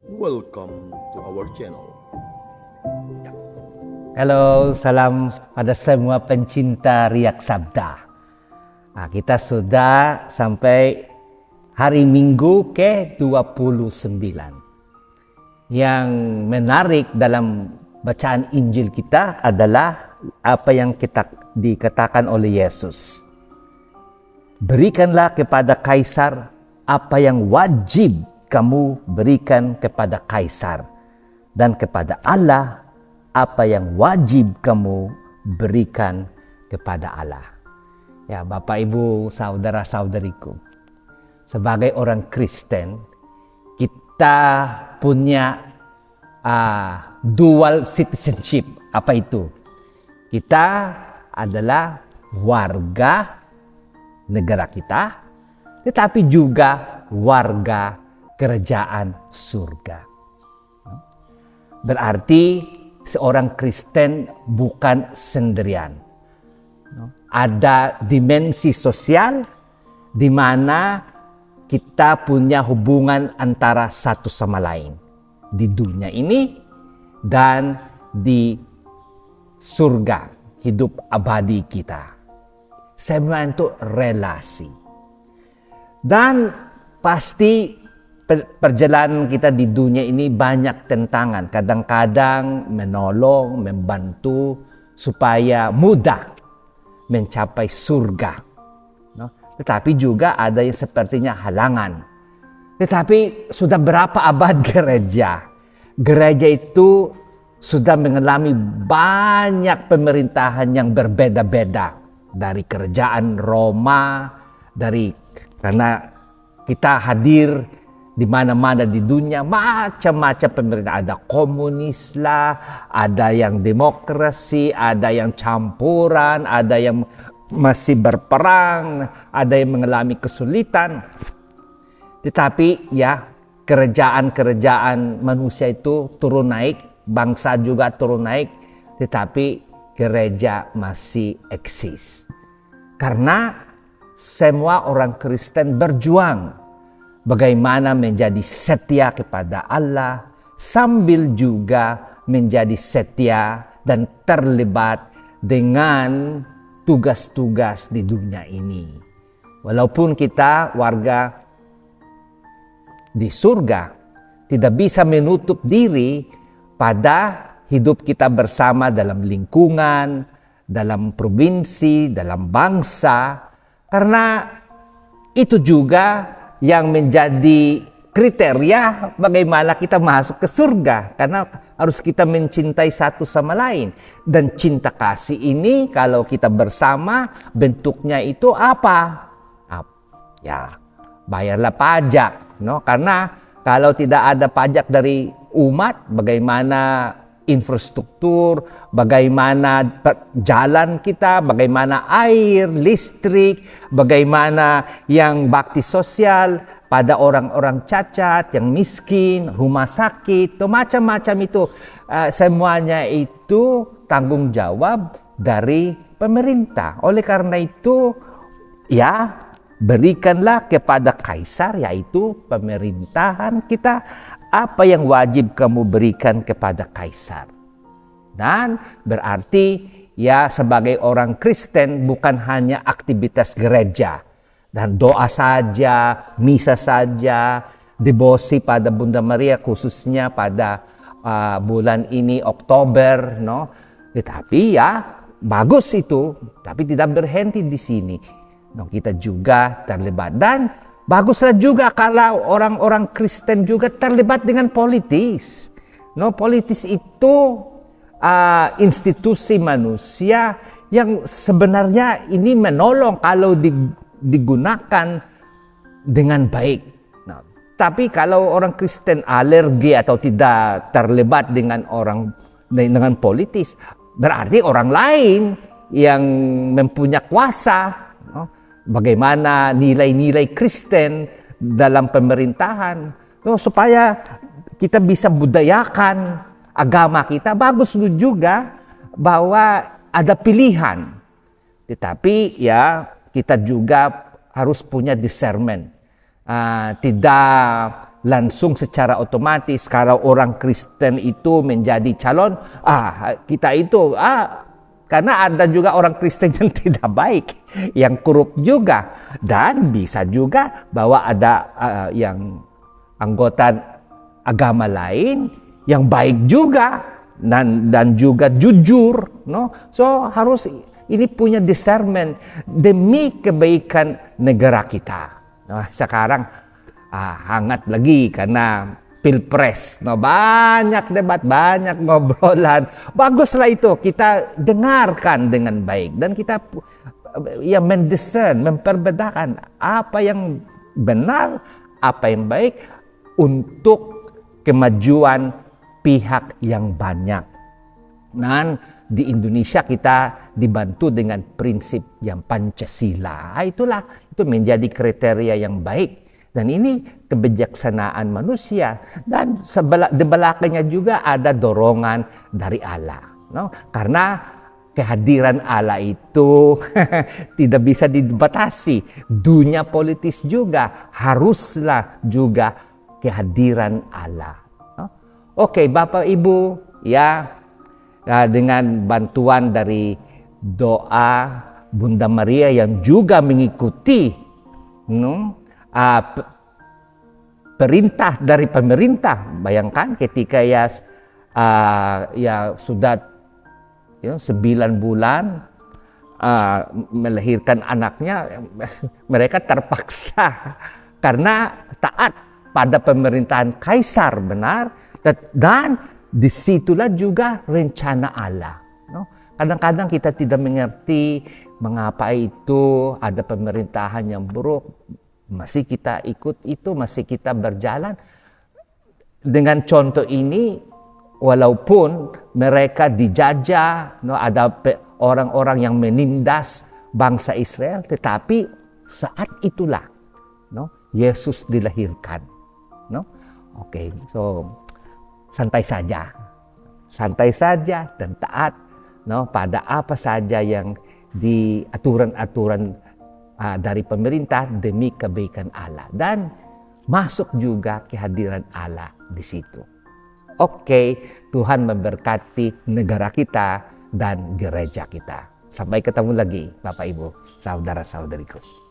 Welcome to our channel. Halo, salam pada semua pencinta Riak Sabda. Nah, kita sudah sampai hari Minggu ke-29. Yang menarik dalam bacaan Injil kita adalah apa yang kita dikatakan oleh Yesus. Berikanlah kepada Kaisar apa yang wajib kamu berikan kepada Kaisar, dan kepada Allah apa yang wajib kamu berikan kepada Allah. Ya, Bapak, Ibu, saudara-saudariku, sebagai orang Kristen, kita punya dual citizenship. Apa itu? Kita adalah warga negara kita, tetapi juga warga kerajaan surga. Berarti seorang Kristen bukan sendirian. Ada dimensi sosial di mana kita punya hubungan antara satu sama lain di dunia ini dan di surga, hidup abadi kita. Semua itu relasi. Dan pasti perjalanan kita di dunia ini banyak tentangan. Kadang-kadang menolong, membantu supaya mudah mencapai surga. Tetapi juga ada yang sepertinya halangan. Tetapi sudah berapa abad gereja? Gereja itu sudah mengalami banyak pemerintahan yang berbeda-beda. Dari kerajaan Roma, karena kita hadir di mana-mana di dunia, macam-macam pemerintah. Ada komunis lah, ada yang demokrasi, ada yang campuran, ada yang masih berperang, ada yang mengalami kesulitan. Tetapi ya, kerajaan-kerajaan manusia itu turun naik, bangsa juga turun naik, tetapi gereja masih eksis. Karena semua orang Kristen berjuang bagaimana menjadi setia kepada Allah, sambil juga menjadi setia dan terlibat dengan tugas-tugas di dunia ini. Walaupun kita warga di surga, tidak bisa menutup diri pada hidup kita bersama dalam lingkungan, dalam provinsi, dalam bangsa, karena itu juga yang menjadi kriteria bagaimana kita masuk ke surga. Karena harus kita mencintai satu sama lain. Dan cinta kasih ini kalau kita bersama, bentuknya itu apa? Ya, bayarlah pajak. Karena kalau tidak ada pajak dari umat, bagaimana infrastruktur, bagaimana jalan kita, bagaimana air, listrik, bagaimana yang bakti sosial pada orang-orang cacat, yang miskin, rumah sakit, macam-macam itu. Semuanya itu tanggung jawab dari pemerintah. Oleh karena itu, ya, berikanlah kepada Kaisar, yaitu pemerintahan kita, apa yang wajib kamu berikan kepada Kaisar. Dan berarti ya, sebagai orang Kristen bukan hanya aktivitas gereja dan doa saja, misa saja, devosi pada Bunda Maria khususnya pada bulan ini Oktober, tetapi ya bagus itu, tapi tidak berhenti di sini. Kita juga terlibat, dan baguslah juga kalau orang-orang Kristen juga terlibat dengan politis. Politis itu institusi manusia yang sebenarnya ini menolong kalau digunakan dengan baik. Tapi kalau orang Kristen alergi atau tidak terlibat dengan politis, berarti orang lain yang mempunyai kuasa. Bagaimana nilai-nilai Kristen dalam pemerintahan, supaya kita bisa budayakan agama kita. Bagus juga bahwa ada pilihan, tetapi ya kita juga harus punya discernment. Tidak langsung secara otomatis kalau orang Kristen itu menjadi calon, kita itu karena ada juga orang Kristen yang tidak baik, yang korup juga, dan bisa juga bahwa ada yang anggota agama lain yang baik juga dan juga jujur, no? So harus ini punya discernment demi kebaikan negara kita. Nah, sekarang hangat lagi karena pilpres, no, banyak debat, banyak ngobrolan. Baguslah itu kita dengarkan dengan baik dan kita mendiscern, memperbedakan apa yang benar, apa yang baik untuk kemajuan pihak yang banyak. Dan di Indonesia kita dibantu dengan prinsip yang Pancasila. Itu menjadi kriteria yang baik. Dan ini kebijaksanaan manusia. Dan di belakangnya juga ada dorongan dari Allah. No? Karena kehadiran Allah itu tidak bisa dibatasi. Dunia politis juga haruslah juga kehadiran Allah. No? Oke, Bapak Ibu, dengan bantuan dari doa Bunda Maria yang juga mengikuti perintah dari pemerintah. Bayangkan ketika sudah 9 bulan melahirkan anaknya, mereka terpaksa karena taat pada pemerintahan kaisar, benar, dan disitulah juga rencana Allah. Kadang-kadang kita tidak mengerti mengapa itu ada pemerintahan yang buruk. Masih kita ikut itu, masih kita berjalan. Dengan contoh ini, walaupun mereka dijajah, ada orang-orang yang menindas bangsa Israel, tetapi saat itulah Yesus dilahirkan. Oke, so santai saja dan taat pada apa saja yang di aturan-aturan dari pemerintah demi kebaikan Allah, dan masuk juga kehadiran Allah di situ. Oke, Tuhan memberkati negara kita dan gereja kita. Sampai ketemu lagi Bapak Ibu, saudara-saudariku.